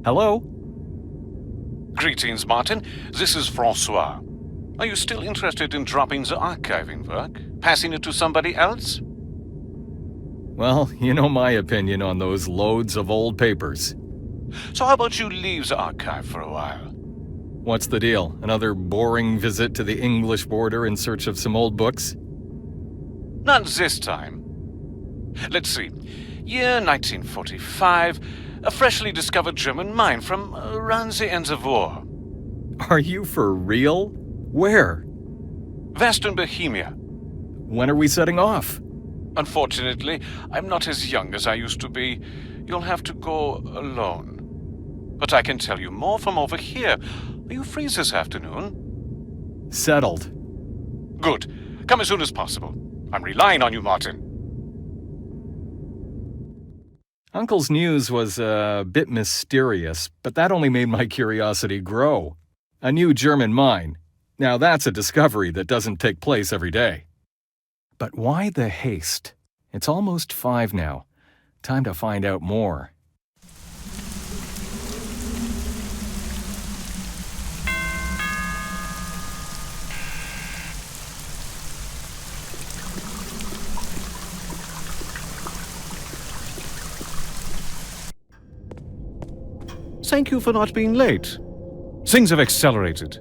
Hello? Greetings, Martin. This is François. Are you still interested in dropping the archiving work? Passing it to somebody else? Well, you know my opinion on those loads of old papers. So how about you leave the archive for a while? What's the deal? Another boring visit to the English border in search of some old books? Not this time. Let's see. Year 1945. A freshly discovered German mine from around the end of war. Are you for real? Where? Western Bohemia. When are we setting off? Unfortunately, I'm not as young as I used to be. You'll have to go alone. But I can tell you more from over here. Are you free this afternoon? Settled. Good. Come as soon as possible. I'm relying on you, Martin. Uncle's news was a bit mysterious, but that only made my curiosity grow. A new German mine. Now that's a discovery that doesn't take place every day. But why the haste? It's almost 5 now. Time to find out more. Thank you for not being late. Things have accelerated.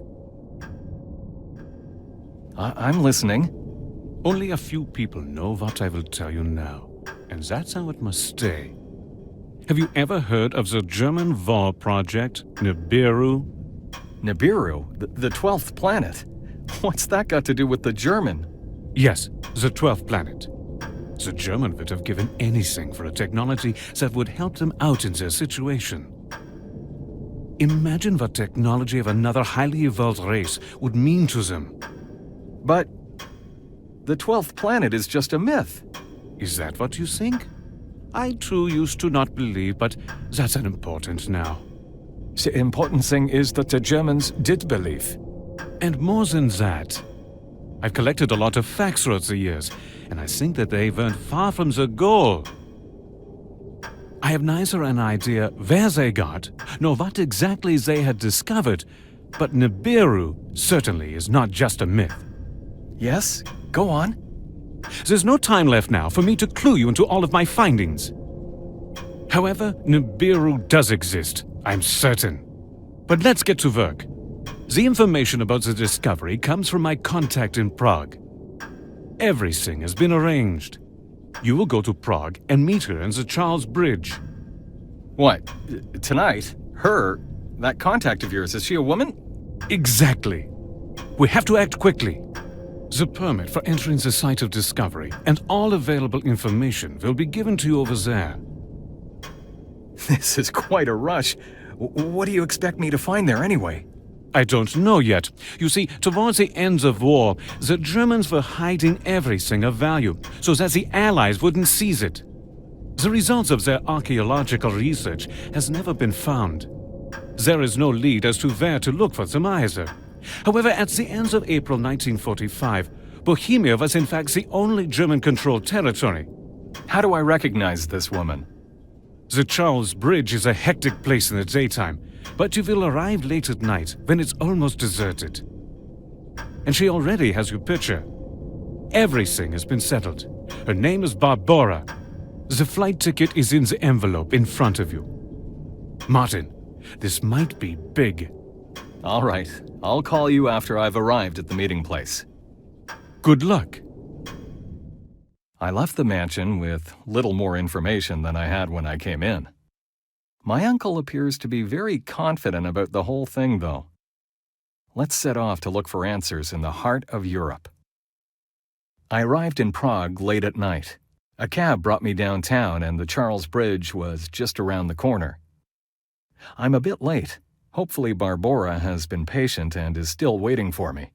I'm listening. Only a few people know what I will tell you now, and that's how it must stay. Have you ever heard of the German war project, NiBiRu? NiBiRu? The 12th planet? What's that got to do with the German? Yes, the 12th planet. The German would have given anything for a technology that would help them out in their situation. Imagine what technology of another highly evolved race would mean to them. But the 12th planet is just a myth. Is that what you think? I too used to not believe, but that's unimportant now. The important thing is that the Germans did believe. And more than that, I've collected a lot of facts throughout the years, and I think that they weren't far from the goal. I have neither an idea where they got, nor what exactly they had discovered, but NiBiRu certainly is not just a myth. Yes? Go on. There's no time left now for me to clue you into all of my findings. However, NiBiRu does exist, I'm certain. But let's get to work. The information about the discovery comes from my contact in Prague. Everything has been arranged. You will go to Prague and meet her in the Charles Bridge. What? Tonight? Her? That contact of yours, is she a woman? Exactly. We have to act quickly. The permit for entering the site of discovery and all available information will be given to you over there. This is quite a rush. What do you expect me to find there anyway? I don't know yet. You see, towards the end of war, the Germans were hiding everything of value so that the Allies wouldn't seize it. The results of their archaeological research has never been found. There is no lead as to where to look for them either. However, at the end of April 1945, Bohemia was in fact the only German-controlled territory. How do I recognize this woman? The Charles Bridge is a hectic place in the daytime, but you will arrive late at night when it's almost deserted. And she already has your picture. Everything has been settled. Her name is Barbora. The flight ticket is in the envelope in front of you. Martin, this might be big. All right, I'll call you after I've arrived at the meeting place. Good luck. I left the mansion with little more information than I had when I came in. My uncle appears to be very confident about the whole thing, though. Let's set off to look for answers in the heart of Europe. I arrived in Prague late at night. A cab brought me downtown, and the Charles Bridge was just around the corner. I'm a bit late. Hopefully Barbora has been patient and is still waiting for me.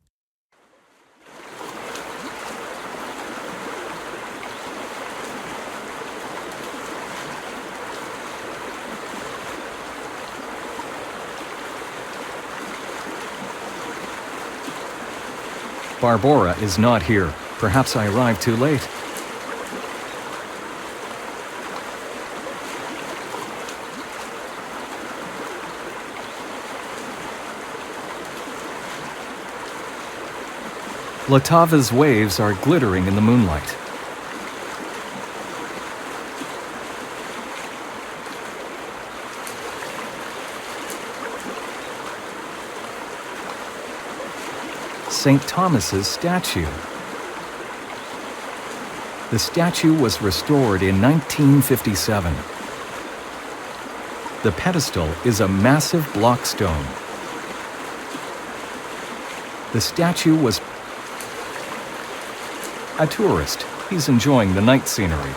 Barbora is not here. Perhaps I arrived too late. Latava's waves are glittering in the moonlight. St. Thomas's statue. The statue was restored in 1957. The pedestal is a massive block stone. The statue was a tourist. He's enjoying the night scenery.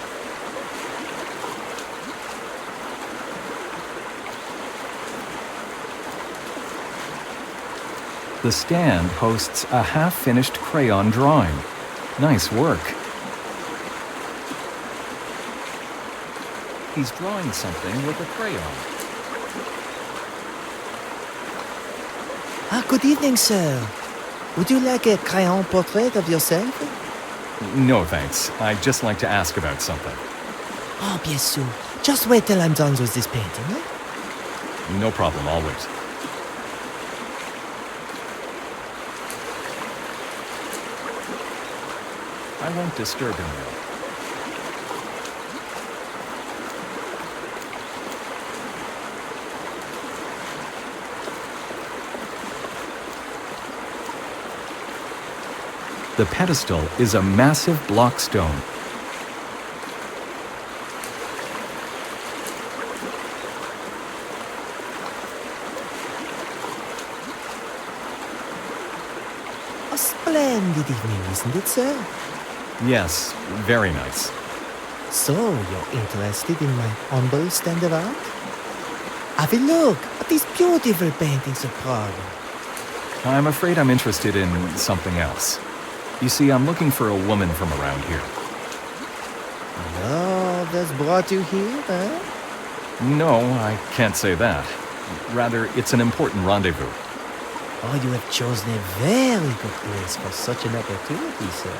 The stand hosts a half-finished crayon drawing. Nice work. He's drawing something with a crayon. Good evening, sir. Would you like a crayon portrait of yourself? No, thanks. I'd just like to ask about something. Oh, bien sûr. Just wait till I'm done with this painting, eh? No problem, I'll wait. I won't disturb him now. The pedestal is a massive block stone. A splendid evening, isn't it, sir? Yes, very nice. So, you're interested in my humble stand of art? Have a look at these beautiful paintings of Prague. I'm afraid I'm interested in something else. You see, I'm looking for a woman from around here. Love has brought you here, eh? No, I can't say that. Rather, it's an important rendezvous. Oh, you have chosen a very good place for such an opportunity, sir.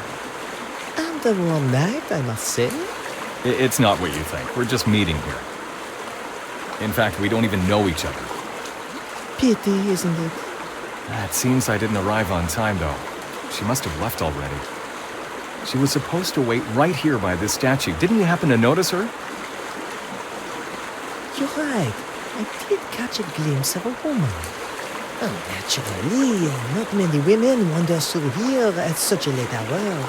And a warm night, I must say. It's not what you think. We're just meeting here. In fact, we don't even know each other. Pity, isn't it? It seems I didn't arrive on time, though. She must have left already. She was supposed to wait right here by this statue. Didn't you happen to notice her? You're right. I did catch a glimpse of a woman. Oh, naturally, not many women wander through here at such a late hour.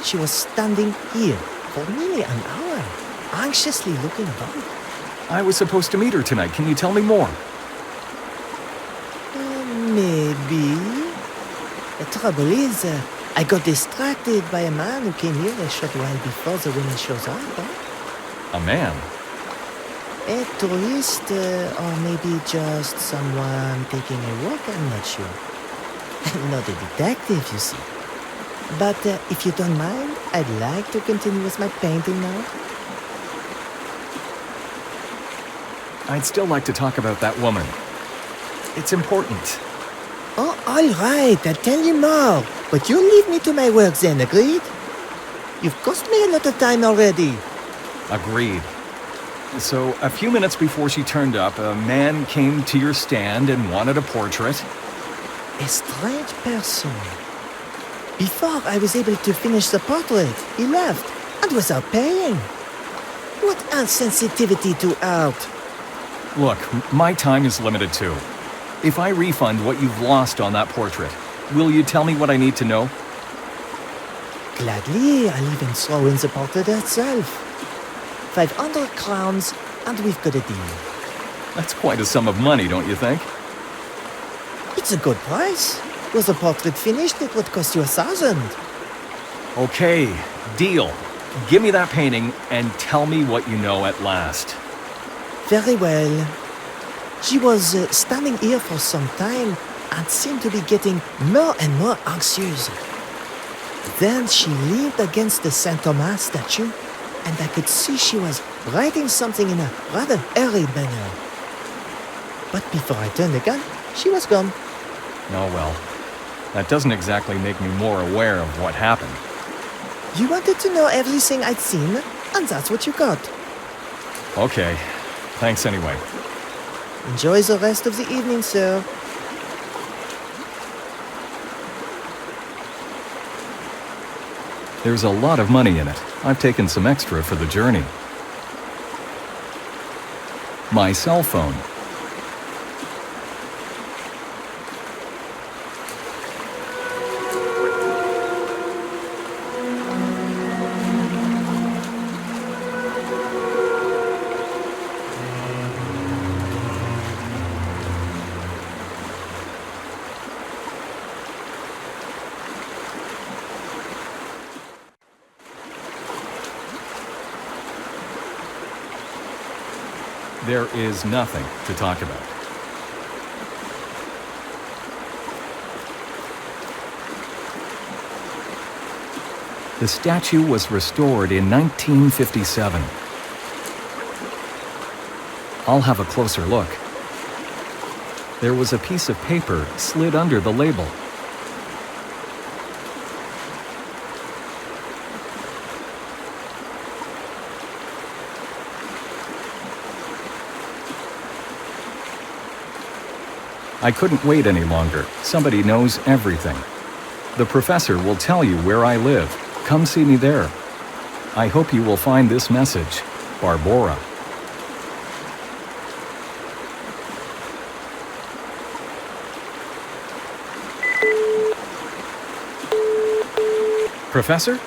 She was standing here for nearly an hour, anxiously looking about. I was supposed to meet her tonight. Can you tell me more? Maybe. The trouble is, I got distracted by a man who came here a short while before the woman shows up. Huh? A man? A tourist, or maybe just someone taking a walk, I'm not sure. I'm not a detective, you see. But if you don't mind, I'd like to continue with my painting now. I'd still like to talk about that woman. It's important. Oh, all right, I'll tell you more. But you leave me to my work then, agreed? You've cost me a lot of time already. Agreed. So, a few minutes before she turned up, a man came to your stand and wanted a portrait. A strange person. Before I was able to finish the portrait, he left, and without paying. What insensitivity to art. Look, my time is limited too. If I refund what you've lost on that portrait, will you tell me what I need to know? Gladly, I'll even throw in the portrait itself. 500 crowns, and we've got a deal. That's quite a sum of money, don't you think? It's a good price. Was the portrait finished, it would cost you 1,000. Okay, deal. Give me that painting and tell me what you know at last. Very well. She was standing here for some time and seemed to be getting more and more anxious. Then she leaned against the St. Thomas statue, and I could see she was writing something in a rather hurried manner. But before I turned again, she was gone. Oh well, that doesn't exactly make me more aware of what happened. You wanted to know everything I'd seen, and that's what you got. Okay, thanks anyway. Enjoy the rest of the evening, sir. There's a lot of money in it. I've taken some extra for the journey. My cell phone. There is nothing to talk about. The statue was restored in 1957. I'll have a closer look. There was a piece of paper slid under the label. I couldn't wait any longer. Somebody knows everything. The professor will tell you where I live. Come see me there. I hope you will find this message. Barbora. Professor?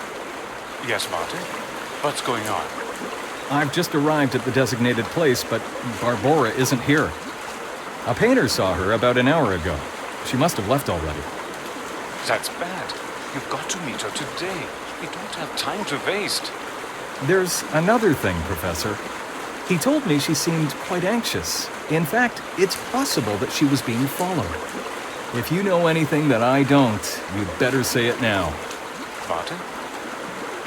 Yes, Martin? What's going on? I've just arrived at the designated place, but Barbora isn't here. A painter saw her about an hour ago. She must have left already. That's bad. You've got to meet her today. We don't have time to waste. There's another thing, Professor. He told me she seemed quite anxious. In fact, it's possible that she was being followed. If you know anything that I don't, you'd better say it now. Martin,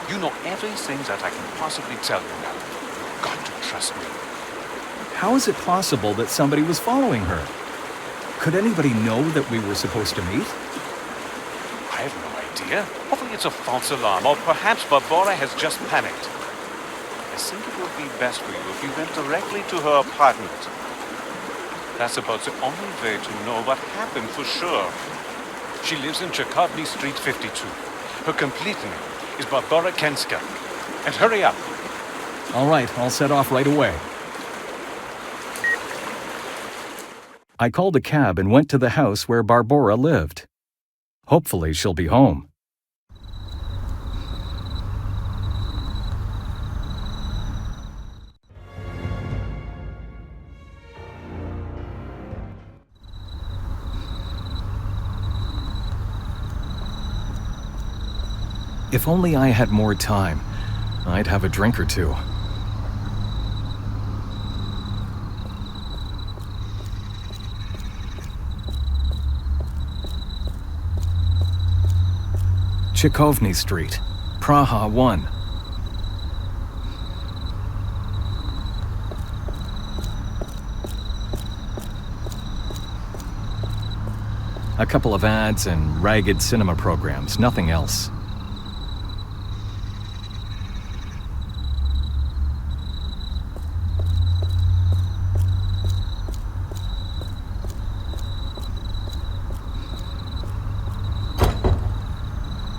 you know everything that I can possibly tell you now. You've got to trust me. How is it possible that somebody was following her? Could anybody know that we were supposed to meet? I have no idea. Hopefully it's a false alarm, or perhaps Barbora has just panicked. I think it would be best for you if you went directly to her apartment. That's about the only way to know what happened for sure. She lives in Czech Republic, Street 52. Her complete name is Barbora Kenska. And hurry up. All right, I'll set off right away. I called a cab and went to the house where Barbora lived. Hopefully she'll be home. If only I had more time, I'd have a drink or two. Czechowny Street, Praha 1. A couple of ads and ragged cinema programs, nothing else.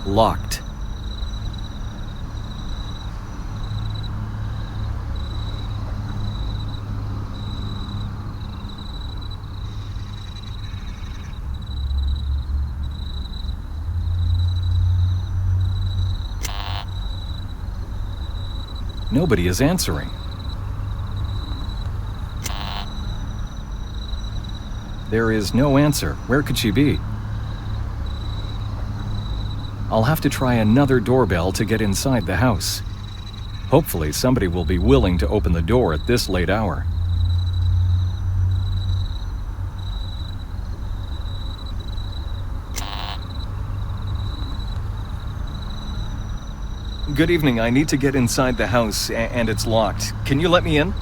Locked. Nobody is answering. There is no answer. Where could she be? I'll have to try another doorbell to get inside the house. Hopefully somebody will be willing to open the door at this late hour. Good evening. I need to get inside the house and it's locked. Can you let me in?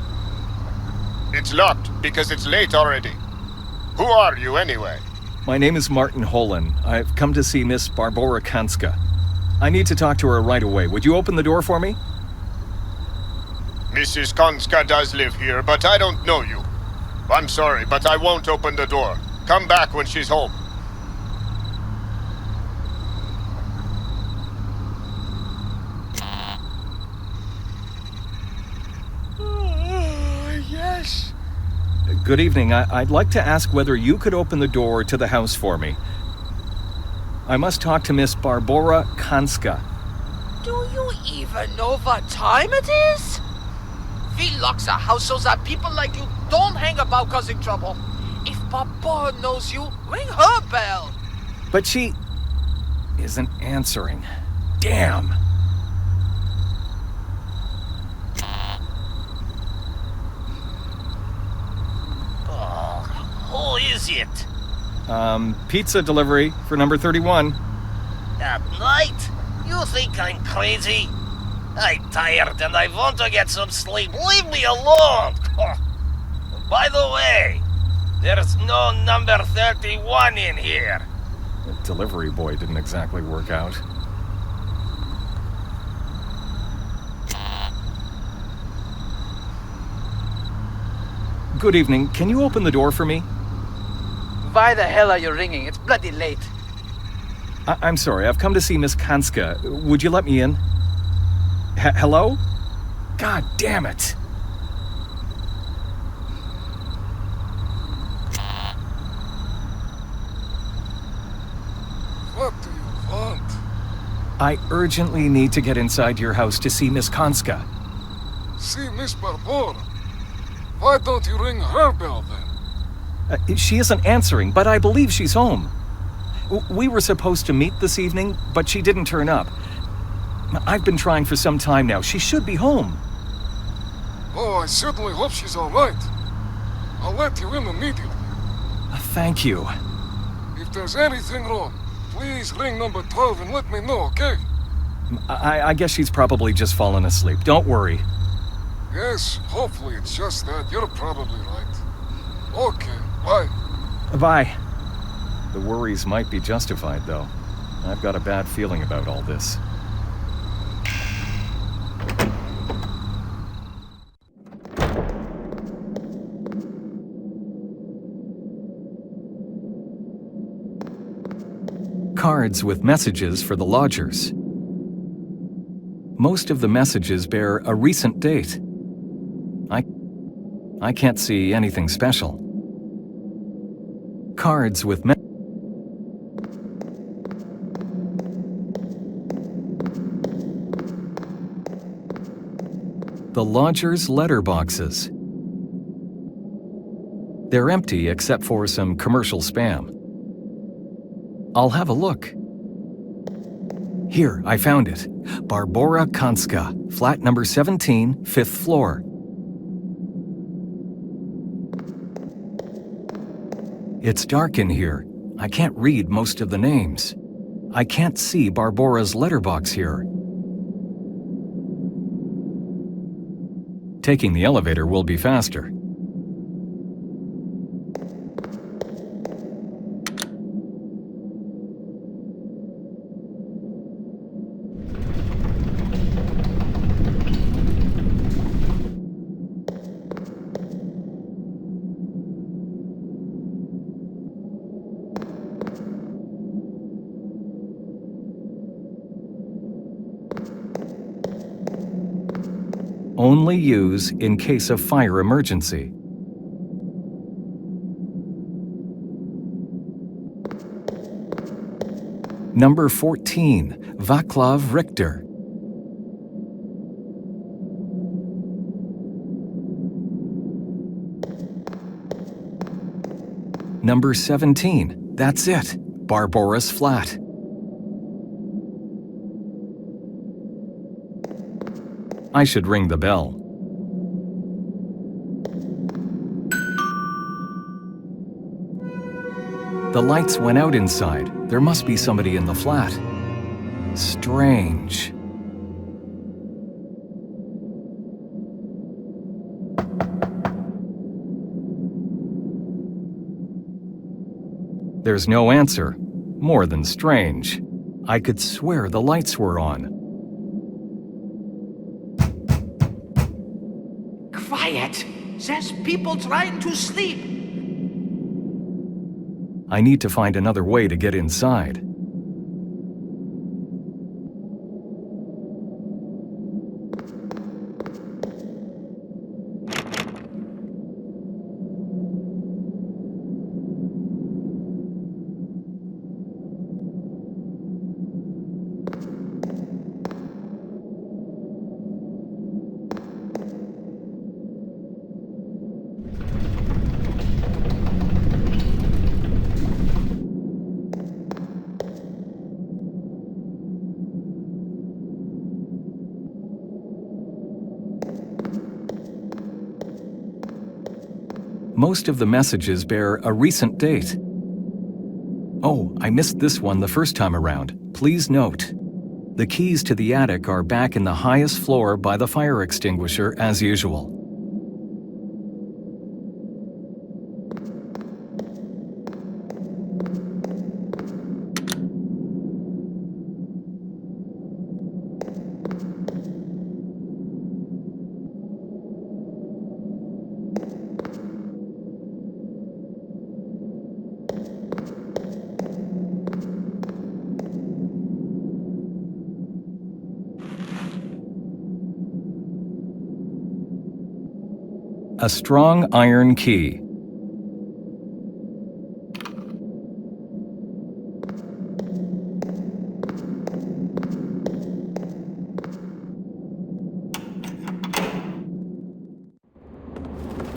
It's locked because it's late already. Who are you anyway? My name is Martin Holan. I've come to see Miss Barbora Kanska. I need to talk to her right away. Would you open the door for me? Mrs. Kanska does live here, but I don't know you. I'm sorry, but I won't open the door. Come back when she's home. Good evening. I'd like to ask whether you could open the door to the house for me. I must talk to Miss Barbora Kanska. Do you even know what time it is? We lock the house so that people like you don't hang about causing trouble. If Barbora knows you, ring her bell. But she isn't answering. Damn. Who is it? Pizza delivery for number 31. At night? You think I'm crazy? I'm tired and I want to get some sleep. Leave me alone! By the way, there's no number 31 in here. The delivery boy didn't exactly work out. Good evening. Can you open the door for me? Why the hell are you ringing? It's bloody late. I'm sorry. I've come to see Miss Kanska. Would you let me in? Hello? God damn it. What do you want? I urgently need to get inside your house to see Miss Kanska. See Miss Barbora. Why don't you ring her bell then? She isn't answering, but I believe she's home. We were supposed to meet this evening, but she didn't turn up. I've been trying for some time now. She should be home. Oh, I certainly hope she's all right. I'll let you in immediately. Thank you. If there's anything wrong, please ring number 12 and let me know, okay? I guess she's probably just fallen asleep. Don't worry. Yes, hopefully it's just that. You're probably right. Okay, bye. Bye. The worries might be justified, though. I've got a bad feeling about all this. Cards with messages for the lodgers. Most of the messages bear a recent date. I can't see anything special. Cards with the lodgers' letter boxes. They're empty except for some commercial spam. I'll have a look. Here, I found it. Barbora Kanska, flat number 17, 5th floor. It's dark in here. I can't read most of the names. I can't see Barbora's letterbox here. Taking the elevator will be faster. Only use in case of fire emergency. Number 14, Vaclav Richter. Number 17, that's it, Barbora's flat. I should ring the bell. The lights went out inside. There must be somebody in the flat. Strange. There's no answer. More than strange. I could swear the lights were on. Quiet! There's people trying to sleep! I need to find another way to get inside. Most of the messages bear a recent date. Oh, I missed this one the first time around. Please note. The keys to the attic are back in the highest floor by the fire extinguisher as usual. A strong iron key.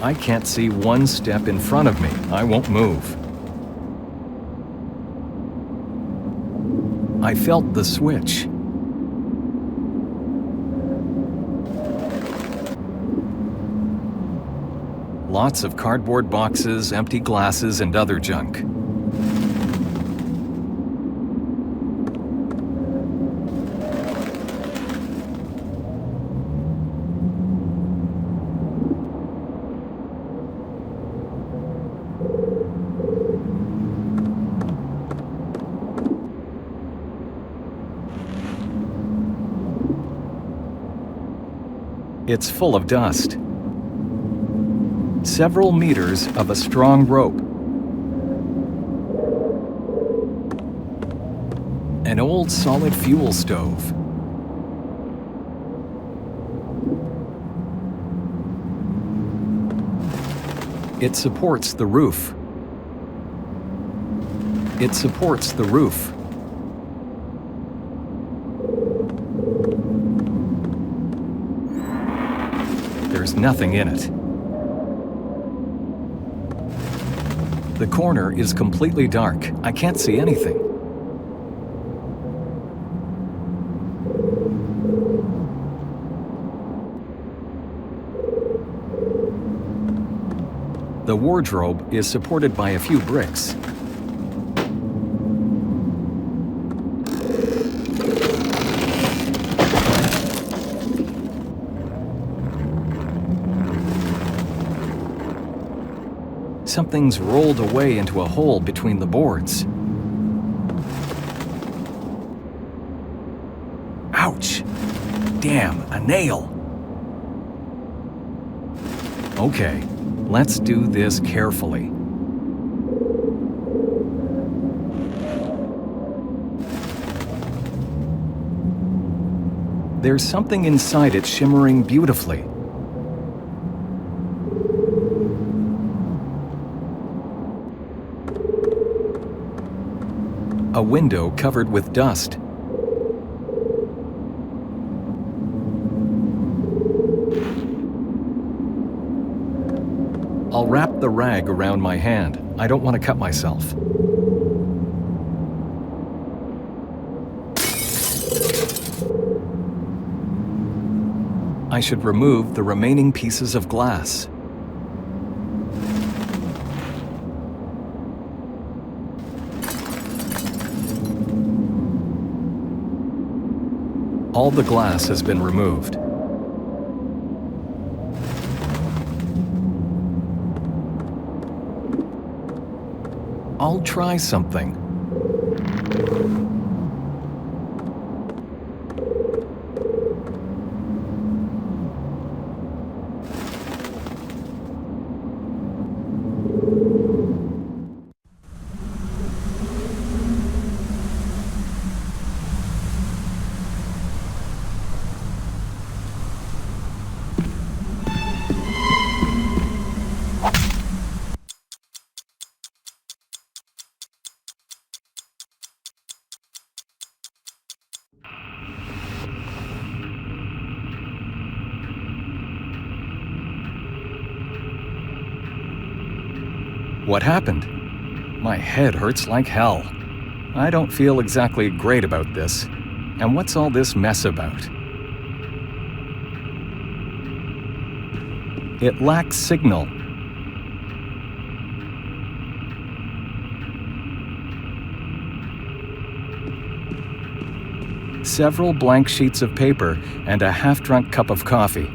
I can't see one step in front of me. I won't move. I felt the switch. Lots of cardboard boxes, empty glasses, and other junk. It's full of dust. Several meters of a strong rope. An old solid fuel stove. It supports the roof. It supports the roof. There's nothing in it. The corner is completely dark. I can't see anything. The wardrobe is supported by a few bricks. Something's rolled away into a hole between the boards. Ouch! Damn, a nail! Okay, let's do this carefully. There's something inside it shimmering beautifully. A window covered with dust. I'll wrap the rag around my hand. I don't want to cut myself. I should remove the remaining pieces of glass. All the glass has been removed. I'll try something. What happened? My head hurts like hell. I don't feel exactly great about this. And what's all this mess about? It lacks signal. several blank sheets of paper and a half-drunk cup of coffee.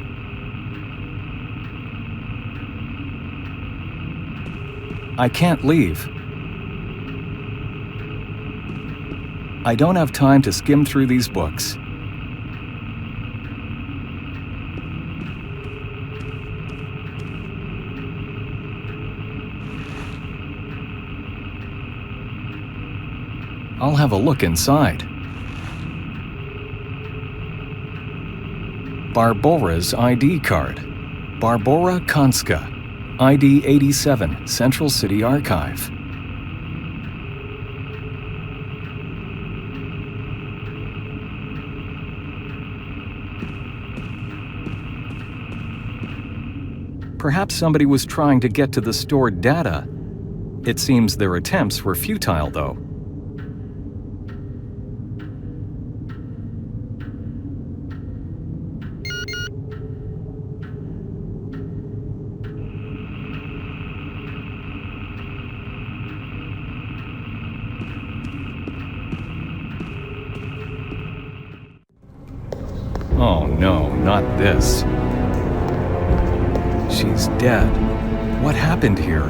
I can't leave. I don't have time to skim through these books. I'll have a look inside. Barbora's ID card. Barbora Kanska, ID 87, Central City Archive. Perhaps somebody was trying to get to the stored data. It seems their attempts were futile, though. Oh no, not this. She's dead. What happened here?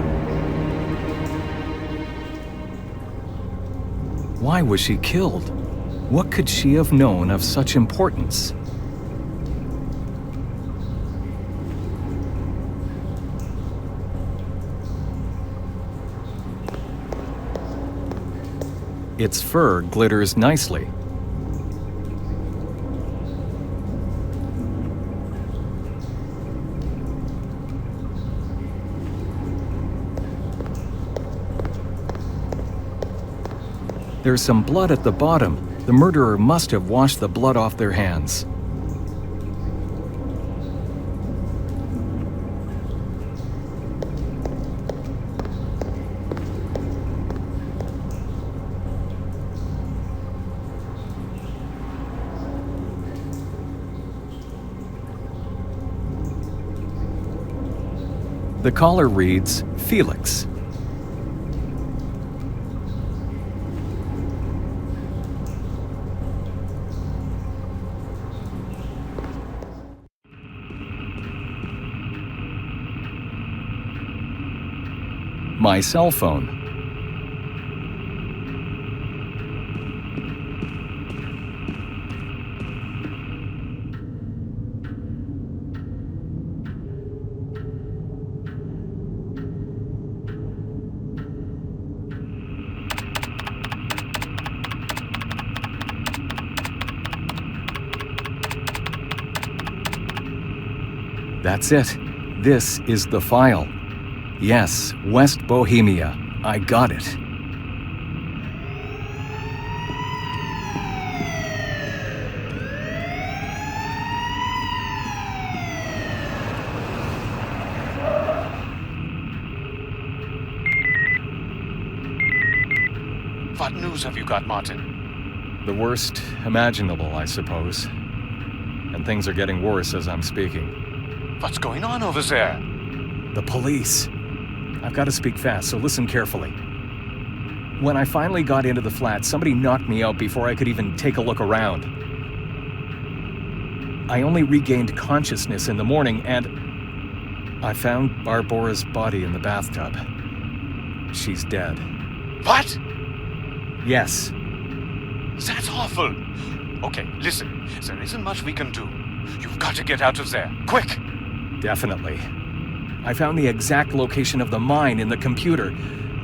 Why was she killed? What could she have known of such importance? Its fur glitters nicely. There's some blood at the bottom. The murderer must have washed the blood off their hands. The collar reads, Felix. My cell phone. That's it. This is the file. Yes, West Bohemia. I got it. What news have you got, Martin? The worst imaginable, I suppose. And things are getting worse as I'm speaking. What's going on over there? The police. I've got to speak fast, so listen carefully. When I finally got into the flat, somebody knocked me out before I could even take a look around. I only regained consciousness in the morning, and I found Barbora's body in the bathtub. She's dead. What? Yes. That's awful. Okay, listen. There isn't much we can do. You've got to get out of there. Quick! Definitely. I found the exact location of the mine in the computer,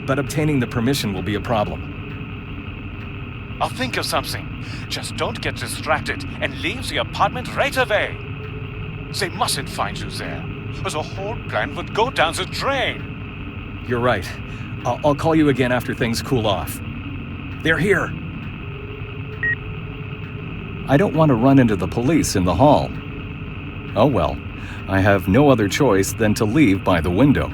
but obtaining the permission will be a problem. I'll think of something. Just don't get distracted and leave the apartment right away. They mustn't find you there, or the whole plan would go down the drain. You're right. I'll call you again after things cool off. They're here! I don't want to run into the police in the hall. Oh well. I have no other choice than to leave by the window.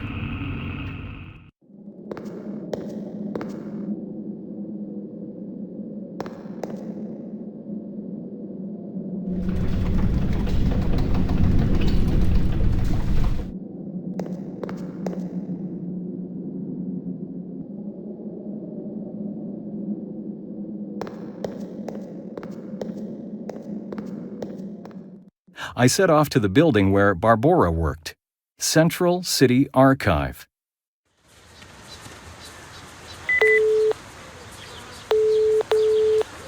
I set off to the building where Barbora worked. Central City Archive.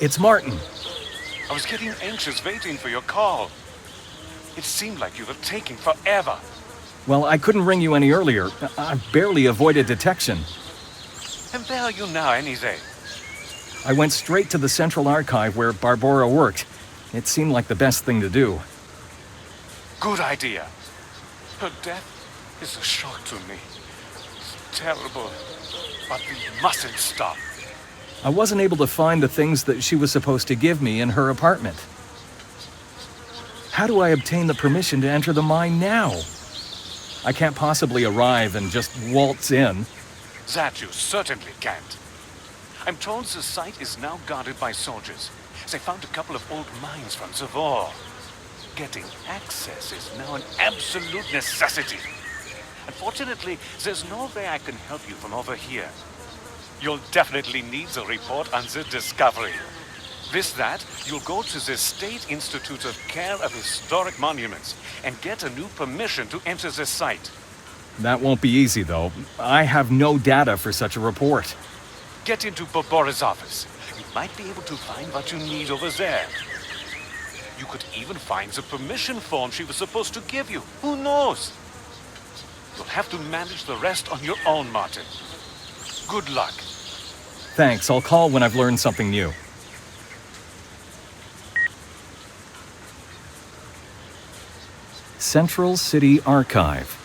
It's Martin. I was getting anxious waiting for your call. It seemed like you were taking forever. Well, I couldn't ring you any earlier. I barely avoided detection. And where are you now, anyway? I went straight to the Central Archive where Barbora worked. It seemed like the best thing to do. Good idea. Her death is a shock to me. It's terrible. But we mustn't stop. I wasn't able to find the things that she was supposed to give me in her apartment. How do I obtain the permission to enter the mine now? I can't possibly arrive and just waltz in. That you certainly can't. I'm told the site is now guarded by soldiers. They found a couple of old mines from the war. Getting access is now an absolute necessity. Unfortunately, there's no way I can help you from over here. You'll definitely need the report on the discovery. With that, you'll go to the State Institute of Care of Historic Monuments and get a new permission to enter the site. That won't be easy, though. I have no data for such a report. Get into Barbora's office. You might be able to find what you need over there. You could even find the permission form she was supposed to give you. Who knows? You'll have to manage the rest on your own, Martin. Good luck. Thanks, I'll call when I've learned something new. Central City Archive.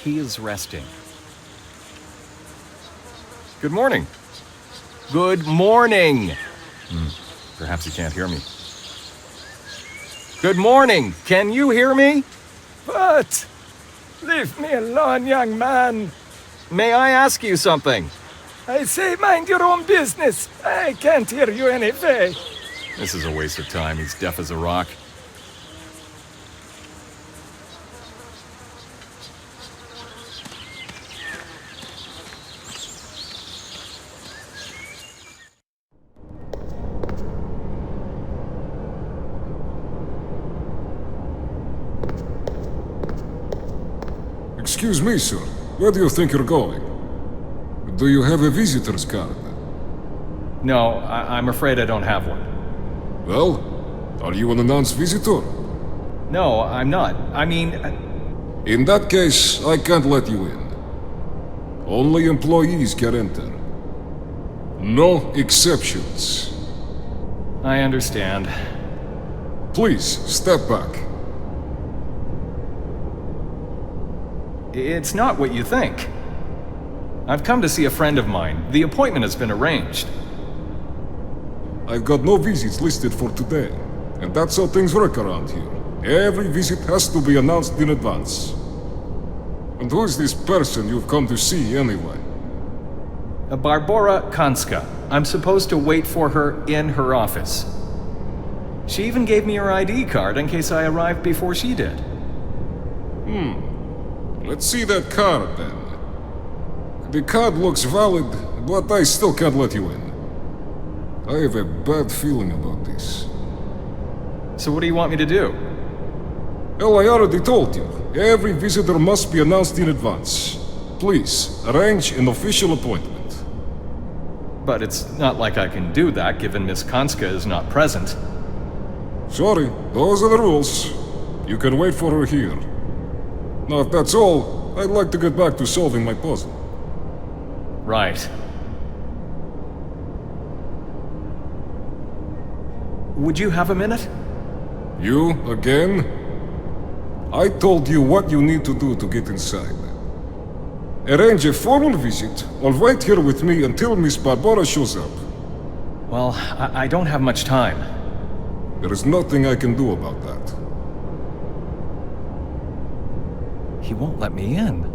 He is resting. Good morning. Good morning. Perhaps he can't hear me. Good morning. Can you hear me? But leave me alone, young man. May I ask you something? I say mind your own business. I can't hear you anyway. This is a waste of time. He's deaf as a rock. Excuse me, sir. Where do you think you're going? Do you have a visitor's card? No, I'm afraid I don't have one. Well, are you an announced visitor? No, I'm not. I mean... In that case, I can't let you in. Only employees can enter. No exceptions. I understand. Please, step back. It's not what you think. I've come to see a friend of mine. The appointment has been arranged. I've got no visits listed for today, and that's how things work around here. Every visit has to be announced in advance. And who is this person you've come to see anyway? Barbora Kanska. I'm supposed to wait for her in her office. She even gave me her ID card in case I arrived before she did. Let's see that card then. The card looks valid, but I still can't let you in. I have a bad feeling about this. So what do you want me to do? Well, I already told you. Every visitor must be announced in advance. Please, arrange an official appointment. But it's not like I can do that given Miss Kanska is not present. Sorry, those are the rules. You can wait for her here. Now, if that's all, I'd like to get back to solving my puzzle. Right. Would you have a minute? You, again? I told you what you need to do to get inside. Arrange a formal visit, or wait here with me until Miss Barbora shows up. Well, I don't have much time. There is nothing I can do about that. He won't let me in.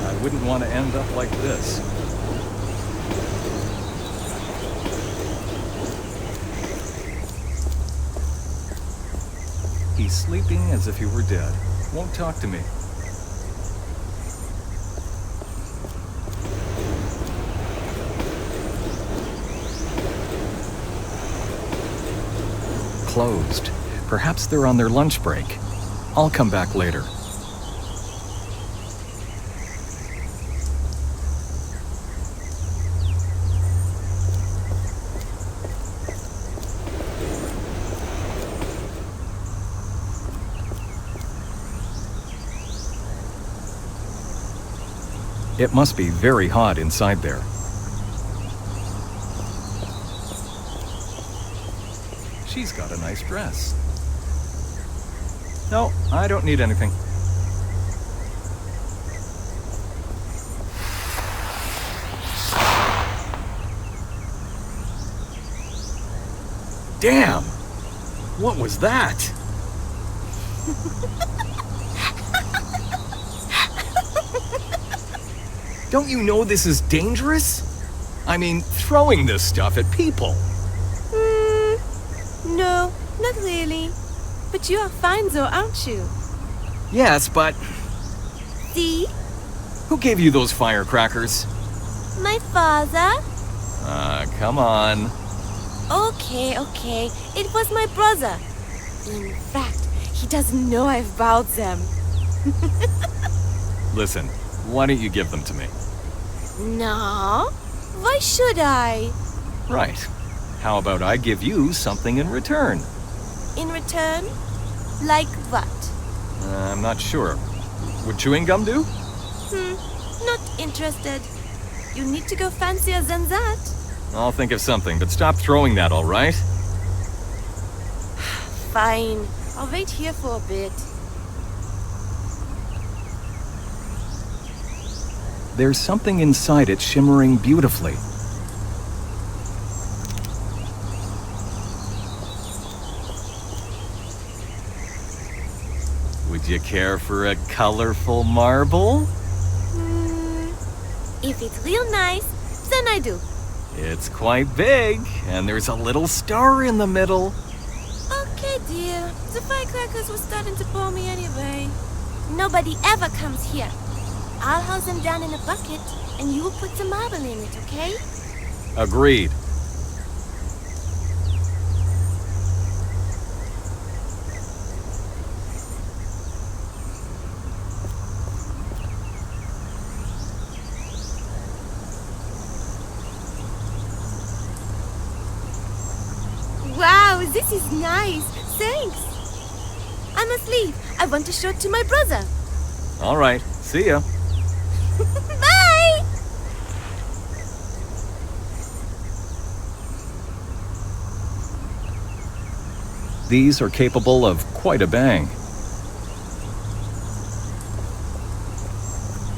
I wouldn't want to end up like this. He's sleeping as if he were dead. Won't talk to me. Closed. Perhaps they're on their lunch break. I'll come back later. It must be very hot inside there. She's got a nice dress. No, I don't need anything. Damn! What was that? Don't you know this is dangerous? I mean, throwing this stuff at people. No, not really. But you are fine though, aren't you? Yes, but See? who gave you those firecrackers? My father? Come on. Okay. It was my brother. In fact, he doesn't know I've bought them. Listen, why don't you give them to me? No? Why should I? Right. How about I give you something in return? In return? Like what? I'm not sure. Would chewing gum do? Not interested. You need to go fancier than that. I'll think of something, but stop throwing that, all right? Fine. I'll wait here for a bit. There's something inside it shimmering beautifully. Would you care for a colorful marble? If it's real nice, then I do. It's quite big, and there's a little star in the middle. Okay, dear. The firecrackers were starting to bore me anyway. Nobody ever comes here. I'll hold them down in a bucket, and you will put some marble in it, okay? Agreed. Wow, this is nice. Thanks. I must leave. I want to show it to my brother. All right, see ya. Bye! These are capable of quite a bang.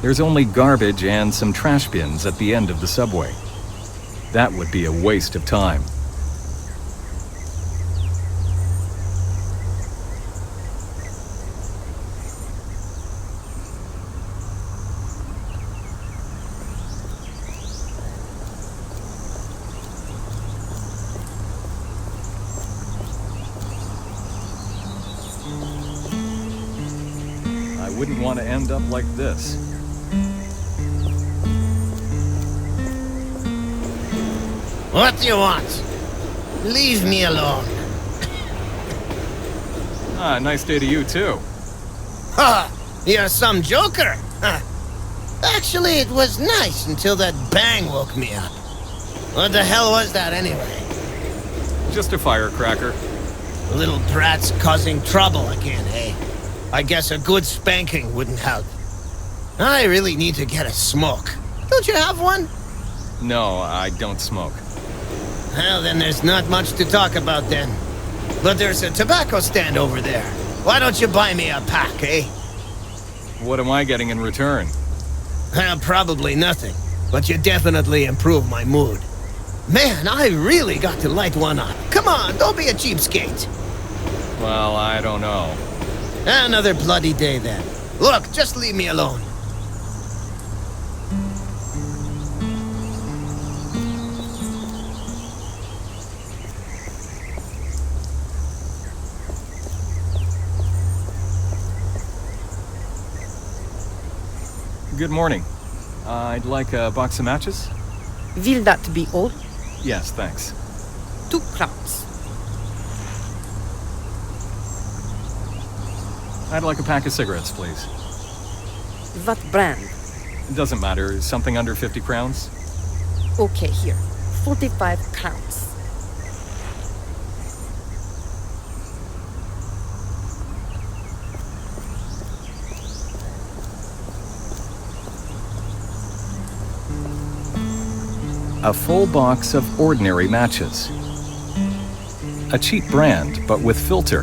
There's only garbage and some trash bins at the end of the subway. That would be a waste of time. I wouldn't want to end up like this. What do you want? Leave me alone. Nice day to you too. Ha! You're some joker. Huh. Actually, it was nice until that bang woke me up. What the hell was that anyway? Just a firecracker. Little brat's causing trouble again, eh? I guess a good spanking wouldn't help. I really need to get a smoke. Don't you have one? No, I don't smoke. Well, then there's not much to talk about then. But there's a tobacco stand over there. Why don't you buy me a pack, eh? What am I getting in return? Well, probably nothing. But you definitely improve my mood. Man, I really got to light one up. Come on, don't be a cheapskate. Well, I don't know. Another bloody day then. Look, just leave me alone. Good morning. I'd like a box of matches. Will that be all? Yes, thanks. 2 crowns. I'd like a pack of cigarettes, please. What brand? It doesn't matter. Something under 50 crowns? Okay, here. 45 crowns. A full box of ordinary matches. A cheap brand, but with filter.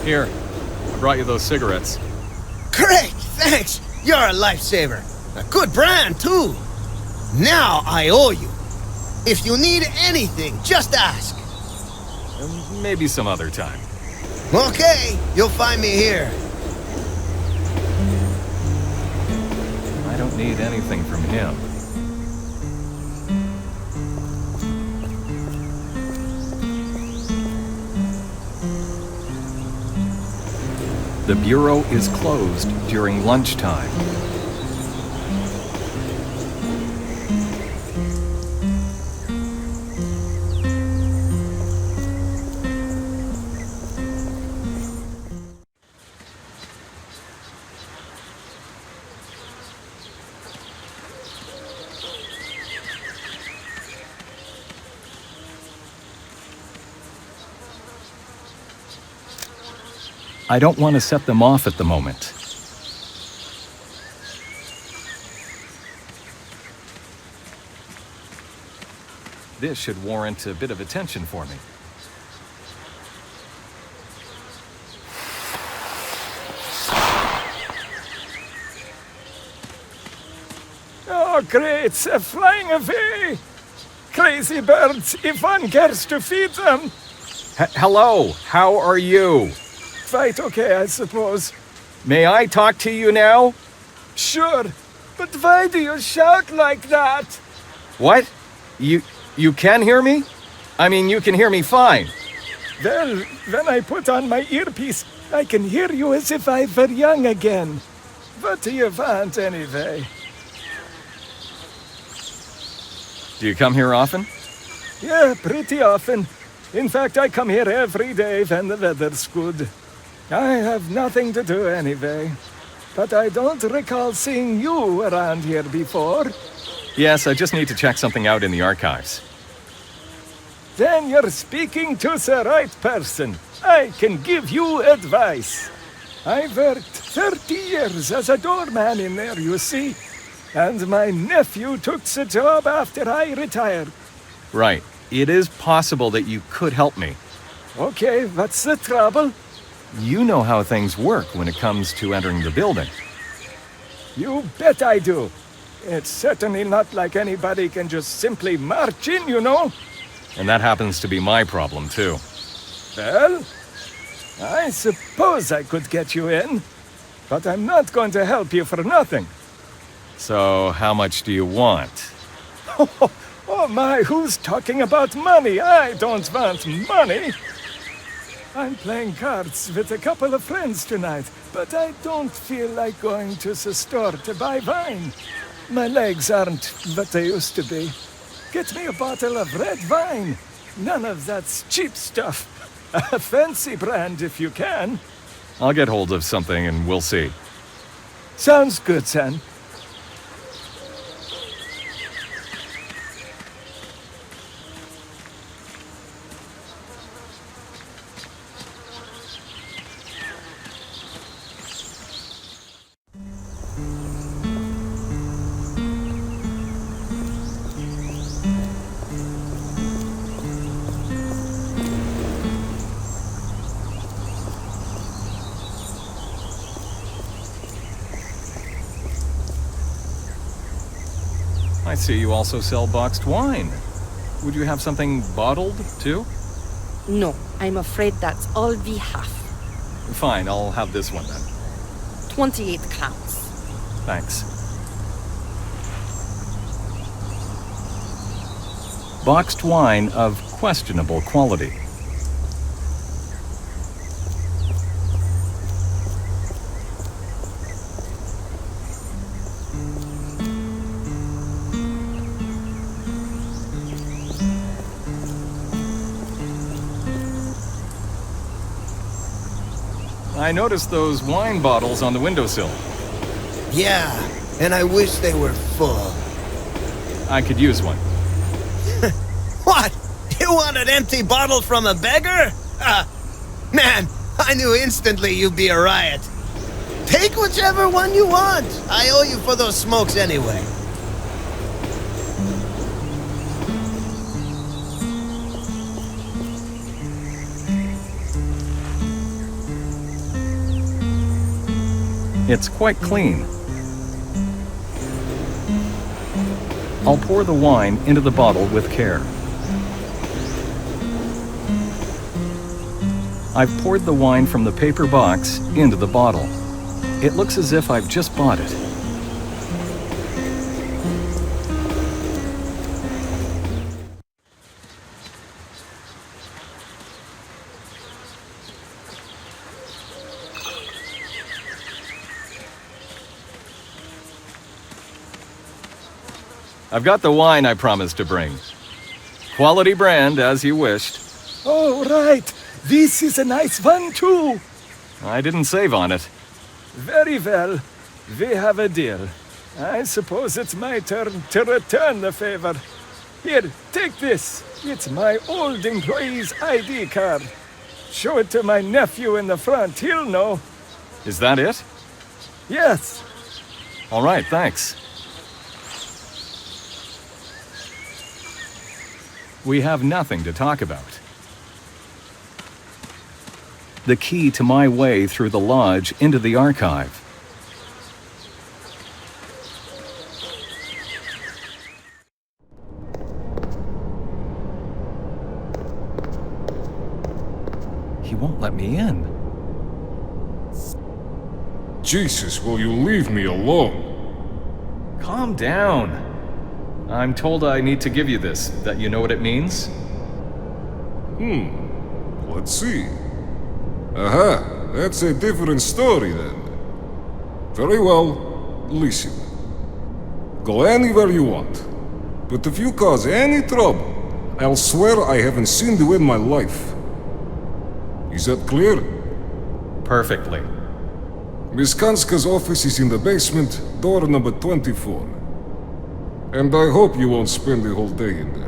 Here, I brought you those cigarettes. Great, thanks. You're a lifesaver. A good brand, too. Now I owe you. If you need anything, just ask. Maybe some other time. Okay, you'll find me here. I don't need anything from him. The bureau is closed during lunchtime. I don't want to set them off at the moment. This should warrant a bit of attention for me. Oh, great! They're flying away! Crazy birds, if one cares to feed them! Hello, how are you? Quite okay, I suppose. May I talk to you now? Sure, but why do you shout like that? What? You can hear me? I mean, you can hear me fine. Well, when I put on my earpiece, I can hear you as if I were young again. What do you want, anyway? Do you come here often? Yeah, pretty often. In fact, I come here every day when the weather's good. I have nothing to do anyway. But I don't recall seeing you around here before. Yes, I just need to check something out in the archives. Then you're speaking to the right person. I can give you advice. I worked 30 years as a doorman in there, you see. And my nephew took the job after I retired. Right. It is possible that you could help me. Okay, what's the trouble? You know how things work when it comes to entering the building. You bet I do. It's certainly not like anybody can just simply march in, you know. And that happens to be my problem, too. Well, I suppose I could get you in, but I'm not going to help you for nothing. So, how much do you want? Oh my, who's talking about money? I don't want money. I'm playing cards with a couple of friends tonight, but I don't feel like going to the store to buy wine. My legs aren't what they used to be. Get me a bottle of red wine. None of that cheap stuff. A fancy brand if you can. I'll get hold of something and we'll see. Sounds good, son. see you also sell boxed wine. Would you have something bottled, too? No, I'm afraid that's all we have. Fine, I'll have this one then. 28 crowns. Thanks. Boxed wine of questionable quality. I noticed those wine bottles on the windowsill. Yeah, and I wish they were full. I could use one. What? You want an empty bottle from a beggar? Man, I knew instantly you'd be a riot. Take whichever one you want. I owe you for those smokes anyway. It's quite clean. I'll pour the wine into the bottle with care. I've poured the wine from the paper box into the bottle. It looks as if I've just bought it. I've got the wine I promised to bring. Quality brand, as you wished. Oh, right. This is a nice one, too. I didn't save on it. Very well. We have a deal. I suppose it's my turn to return the favor. Here, take this. It's my old employee's ID card. Show it to my nephew in the front. He'll know. Is that it? Yes. All right, thanks. We have nothing to talk about. The key to my way through the lodge into the archive. He won't let me in. Jesus, will you leave me alone? Calm down. I'm told I need to give you this, that you know what it means? Let's see. Aha, that's a different story then. Very well, listen. Go anywhere you want. But if you cause any trouble, I'll swear I haven't seen you in my life. Is that clear? Perfectly. Miss Kanska's office is in the basement, door number 24. And I hope you won't spend the whole day in there.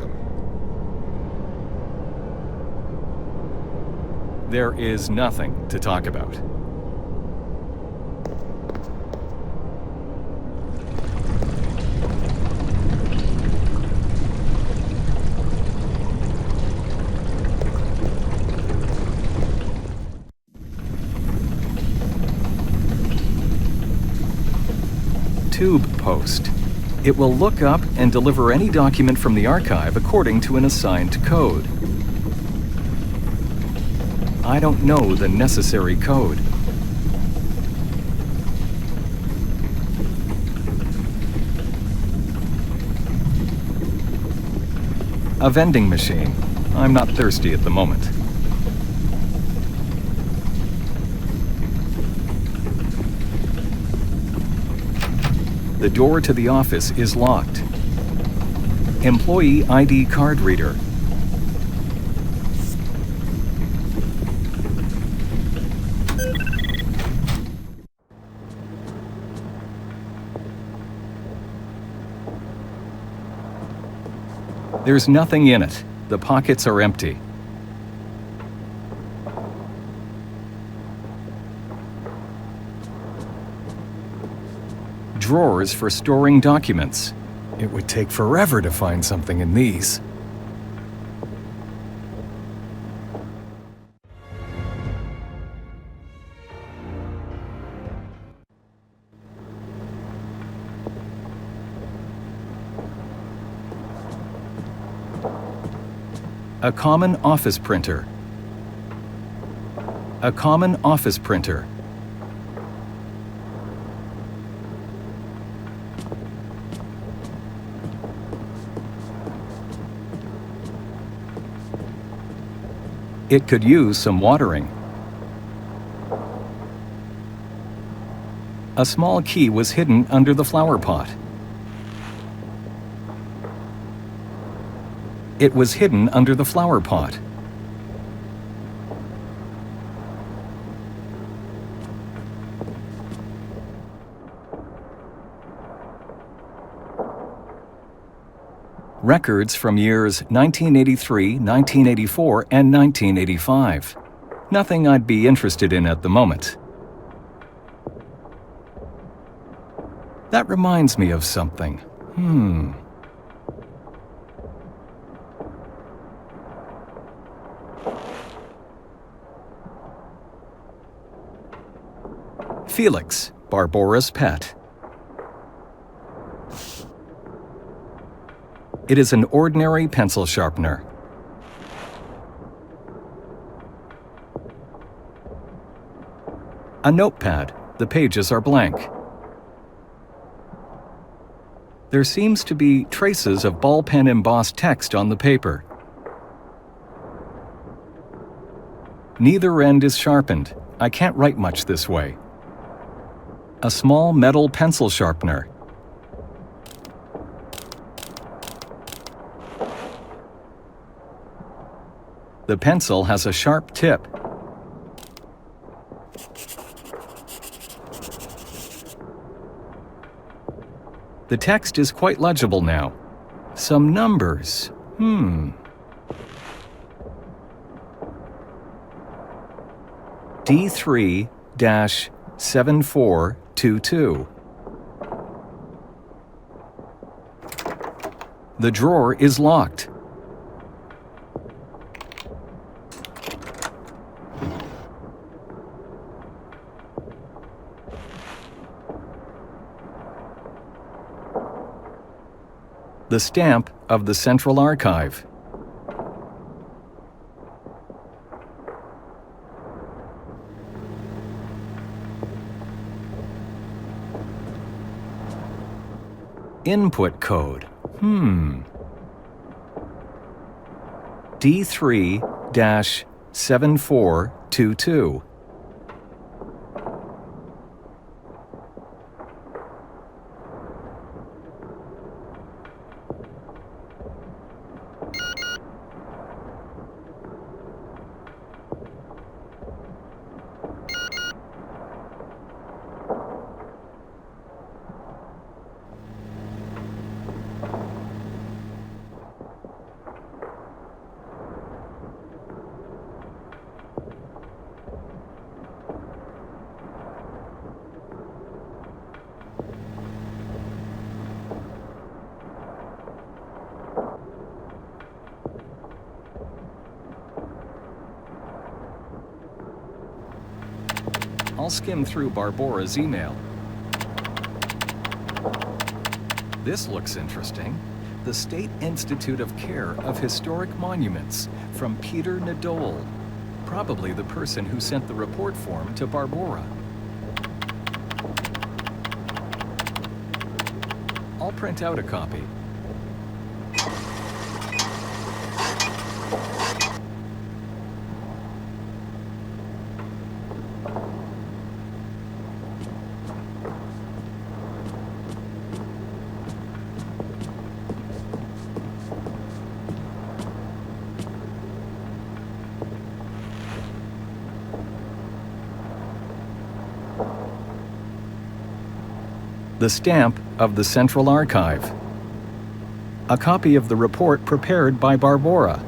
There is nothing to talk about. Tube post. It will look up and deliver any document from the archive according to an assigned code. I don't know the necessary code. A vending machine. I'm not thirsty at the moment. The door to the office is locked. Employee ID card reader. There's nothing in it. The pockets are empty. Drawers for storing documents. It would take forever to find something in these. A common office printer. A common office printer. It could use some watering. A small key was hidden under the flower pot. It was hidden under the flower pot. Records from years 1983, 1984, and 1985. Nothing I'd be interested in at the moment. That reminds me of something. Felix, Barbora's pet. It is an ordinary pencil sharpener. A notepad. The pages are blank. There seems to be traces of ballpen embossed text on the paper. Neither end is sharpened. I can't write much this way. A small metal pencil sharpener. The pencil has a sharp tip. The text is quite legible now. Some numbers. D3-7422. The drawer is locked. The stamp of the Central Archive. Input code. D3-7422. I'll skim through Barbora's email. This looks interesting. The State Institute of Care of Historic Monuments, from Peter Nadol, probably the person who sent the report form to Barbora. I'll print out a copy. The stamp of the Central Archive. A copy of the report prepared by Barbora.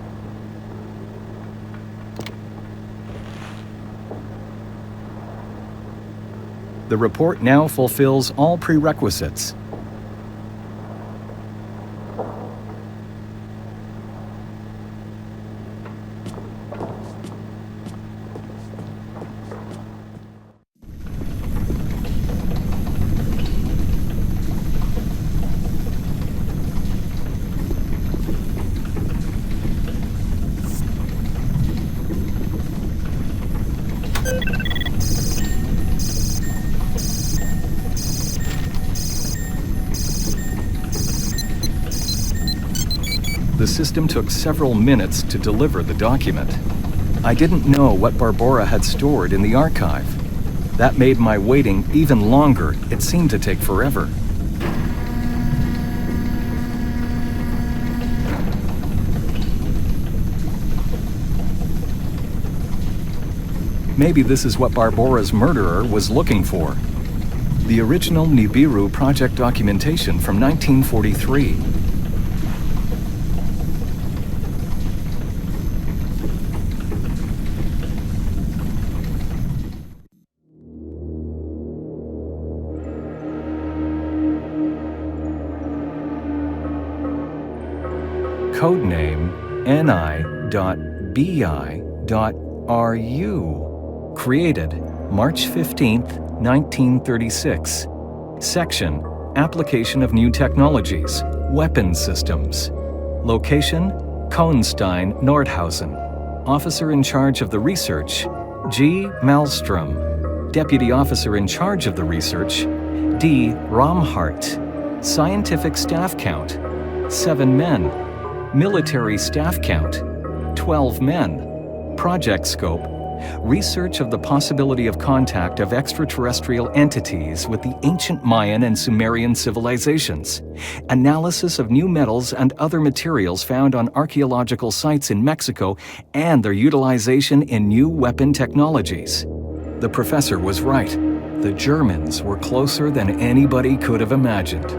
The report now fulfills all prerequisites. the system took several minutes to deliver the document. I didn't know what Barbora had stored in the archive. That made my waiting even longer. It seemed to take forever. Maybe this is what Barbora's murderer was looking for. The original NiBiRu project documentation from 1943. Codename NI.BI.RU. Created March 15, 1936. Section: Application of New Technologies, Weapons Systems. Location: Kohnstein, Nordhausen. Officer in charge of the research: G. Malmström. Deputy Officer in charge of the research: D. Romhart. Scientific staff count: 7 men. Military staff count: 12 men. Project scope: research of the possibility of contact of extraterrestrial entities with the ancient Mayan and Sumerian civilizations, analysis of new metals and other materials found on archaeological sites in Mexico, and their utilization in new weapon technologies. The professor was right. The Germans were closer than anybody could have imagined.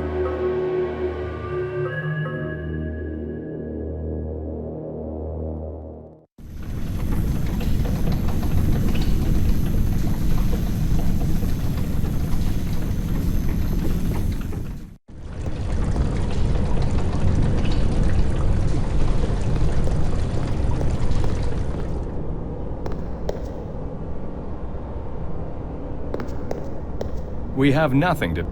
We have nothing to...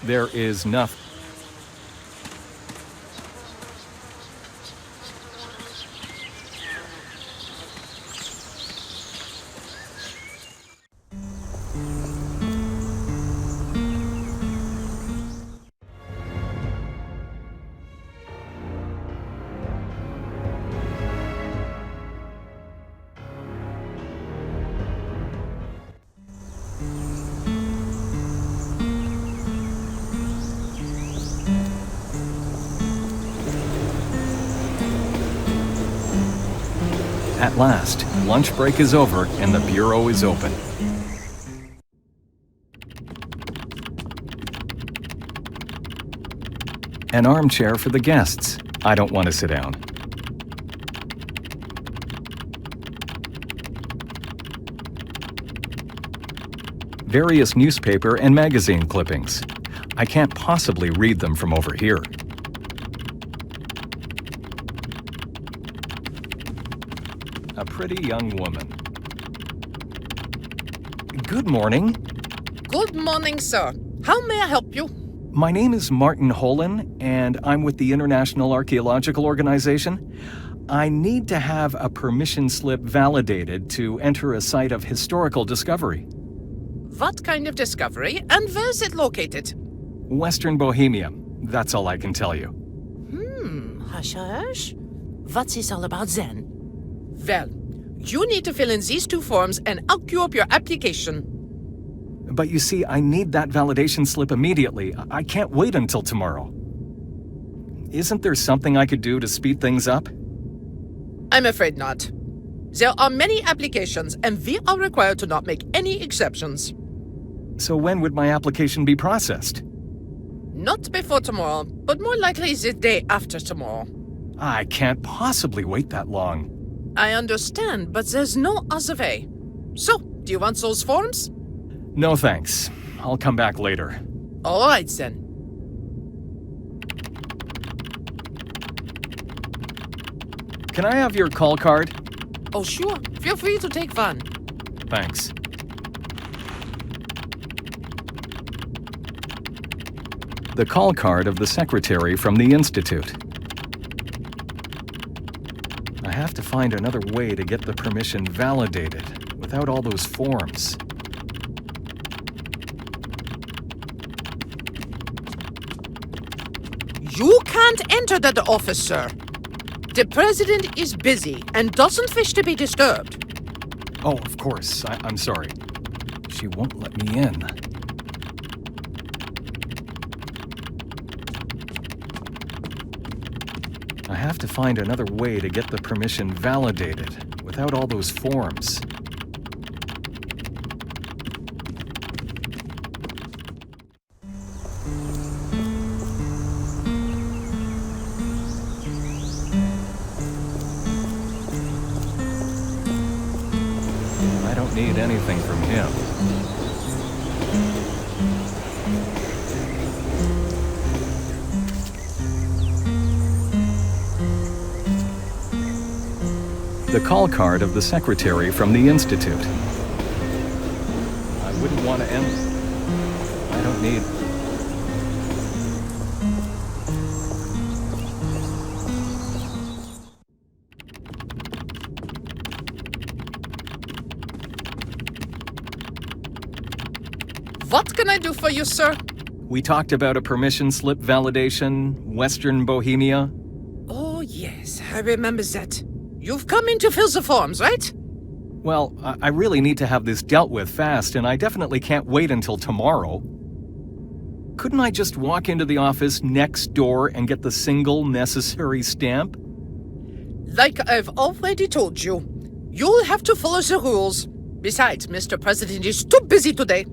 There is nothing. At last, lunch break is over and the bureau is open. An armchair for the guests. I don't want to sit down. Various newspaper and magazine clippings. I can't possibly read them from over here. A pretty young woman. Good morning. Good morning, sir. How may I help you? My name is Martin Holan, and I'm with the International Archaeological Organization. I need to have a permission slip validated to enter a site of historical discovery. What kind of discovery, and where is it located? Western Bohemia. That's all I can tell you. Hush, hush. What's this all about then? Well, you need to fill in these 2 forms and I'll queue up your application. But you see, I need that validation slip immediately. I can't wait until tomorrow. Isn't there something I could do to speed things up? I'm afraid not. There are many applications and we are required to not make any exceptions. So when would my application be processed? Not before tomorrow, but more likely the day after tomorrow. I can't possibly wait that long. I understand, but there's no other way. So, do you want those forms? No thanks. I'll come back later. All right, then. Can I have your call card? Oh, sure. Feel free to take one. Thanks. The call card of the secretary from the Institute. I have to find find another way to get the permission validated without all those forms. You can't enter that office, sir. The president is busy and doesn't wish to be disturbed. Oh, of course. I'm sorry. She won't let me in. I have to find another way to get the permission validated without all those forms. I don't need anything from him. The call card of the secretary from the Institute. I wouldn't want to end... I don't need... What can I do for you, sir? We talked about a permission slip validation, Western Bohemia. Oh, yes, I remember that. You've come in to fill the forms, right? Well, I really need to have this dealt with fast, and I definitely can't wait until tomorrow. Couldn't I just walk into the office next door and get the single necessary stamp? Like I've already told you, you'll have to follow the rules. Besides, Mr. President is too busy today.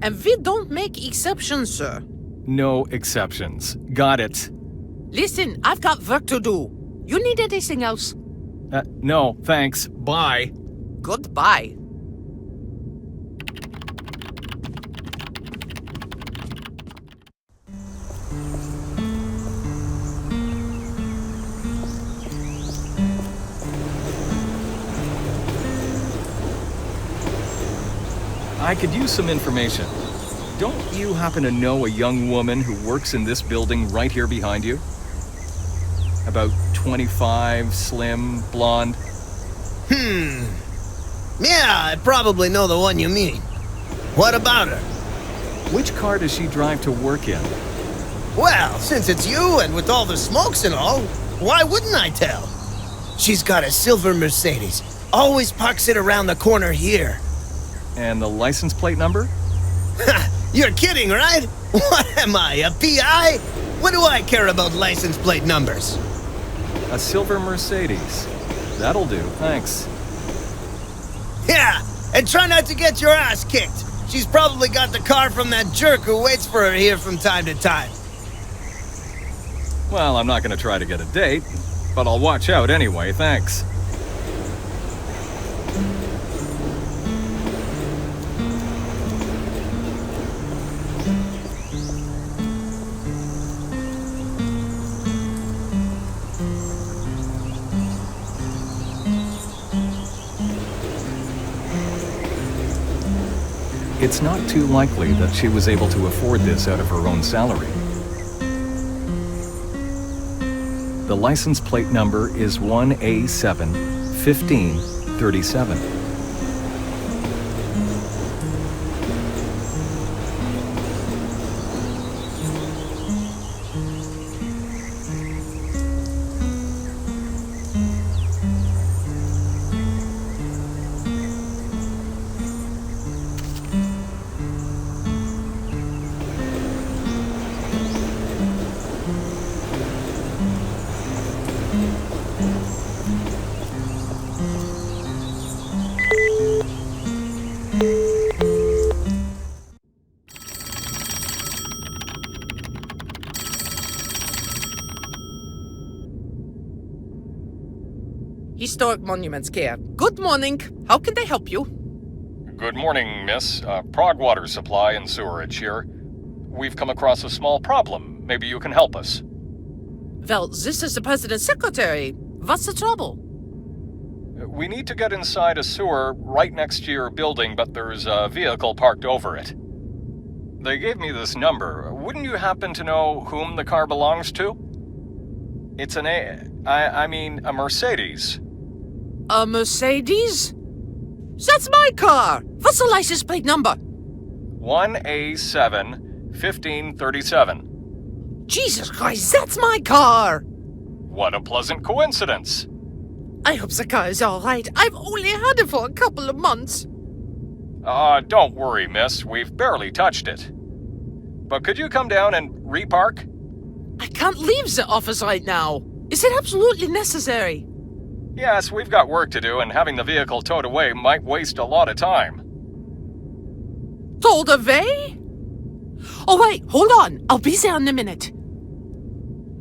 And we don't make exceptions, sir. No exceptions. Got it. Listen, I've got work to do. You need anything else? No, thanks. Bye. Goodbye. I could use some information. Don't you happen to know a young woman who works in this building right here behind you? About 25, slim, blonde. Yeah, I probably know the one you mean. What about her? Which car does she drive to work in? Well, since it's you and with all the smokes and all, why wouldn't I tell? She's got a silver Mercedes. Always parks it around the corner here. And the license plate number? You're kidding, right? What am I, a PI? What do I care about license plate numbers? A silver Mercedes. That'll do, thanks. Yeah, and try not to get your ass kicked. She's probably got the car from that jerk who waits for her here from time to time. Well, I'm not gonna try to get a date, but I'll watch out anyway, thanks. It's not too likely that she was able to afford this out of her own salary. The license plate number is 1A7-1537. Historic Monuments Care. Good morning. How can they help you? Good morning, miss. Prague Water Supply and Sewerage here. We've come across a small problem. Maybe you can help us. Well, this is the president's secretary. What's the trouble? We need to get inside a sewer right next to your building, but there's a vehicle parked over it. They gave me this number. Wouldn't you happen to know whom the car belongs to? It's a Mercedes. A Mercedes? That's my car! What's the license plate number? 1A7 1537. Jesus Christ, that's my car! What a pleasant coincidence. I hope the car is alright. I've only had it for a couple of months. Don't worry, miss. We've barely touched it. But could you come down and repark? I can't leave the office right now. Is it absolutely necessary? Yes, we've got work to do, and having the vehicle towed away might waste a lot of time. Towed away? Oh wait, hold on. I'll be there in a minute.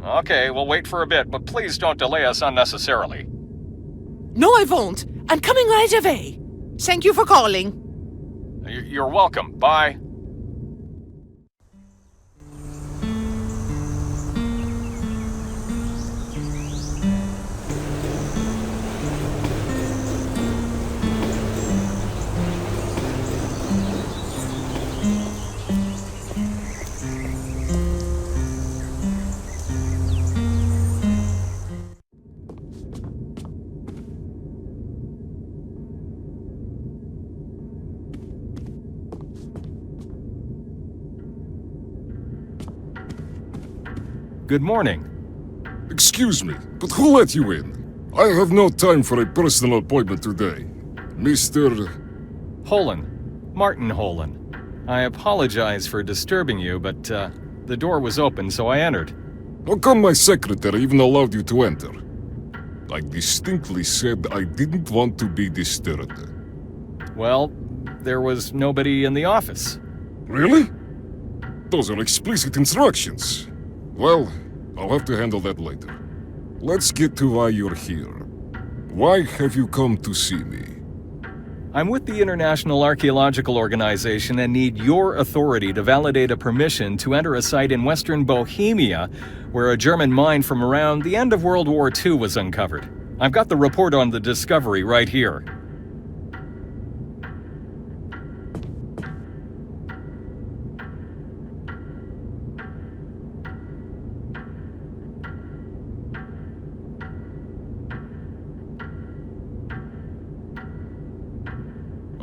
Okay, we'll wait for a bit, but please don't delay us unnecessarily. No, I won't. I'm coming right away. Thank you for calling. You're welcome. Bye. Good morning. Excuse me, but who let you in? I have no time for a personal appointment today. Mr. Holan. Martin Holan. I apologize for disturbing you, but the door was open, so I entered. How come my secretary even allowed you to enter? I distinctly said I didn't want to be disturbed. Well, there was nobody in the office. Really? Those are explicit instructions. Well, I'll have to handle that later. Let's get to why you're here. Why have you come to see me? I'm with the International Archaeological Organization and need your authority to validate a permission to enter a site in western Bohemia where a German mine from around the end of World War II was uncovered. I've got the report on the discovery right here.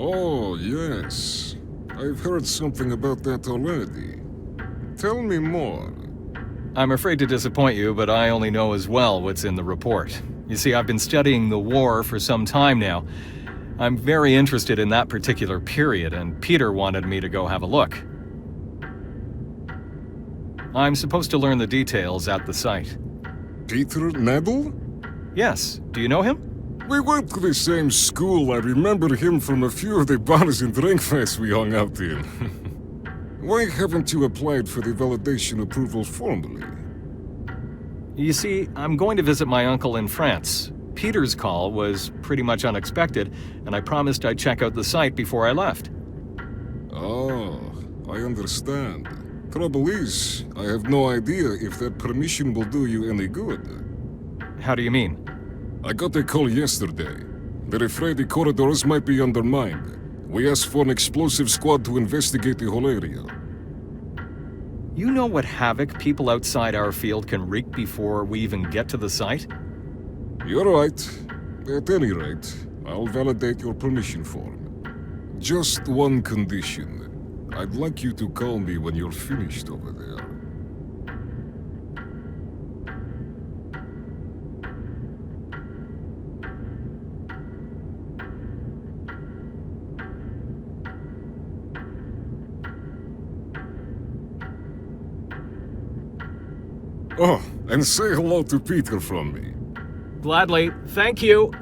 Oh, yes. I've heard something about that already. Tell me more. I'm afraid to disappoint you, but I only know as well what's in the report. You see, I've been studying the war for some time now. I'm very interested in that particular period, and Peter wanted me to go have a look. I'm supposed to learn the details at the site. Peter Nebel? Yes. Do you know him? We went to the same school. I remember him from a few of the bars and drink fests we hung out in. Why haven't you applied for the validation approval formally? You see, I'm going to visit my uncle in France. Peter's call was pretty much unexpected, and I promised I'd check out the site before I left. Oh, I understand. Trouble is, I have no idea if that permission will do you any good. How do you mean? I got a call yesterday. They're afraid the corridors might be undermined. We asked for an explosive squad to investigate the whole area. You know what havoc people outside our field can wreak before we even get to the site? You're right. At any rate, I'll validate your permission form. Just one condition. I'd like you to call me when you're finished over there. Oh, and say hello to Peter from me. Gladly. Thank you.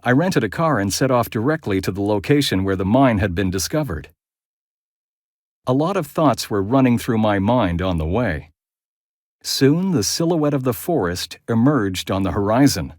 I rented a car and set off directly to the location where the mine had been discovered. A lot of thoughts were running through my mind on the way. Soon, the silhouette of the forest emerged on the horizon.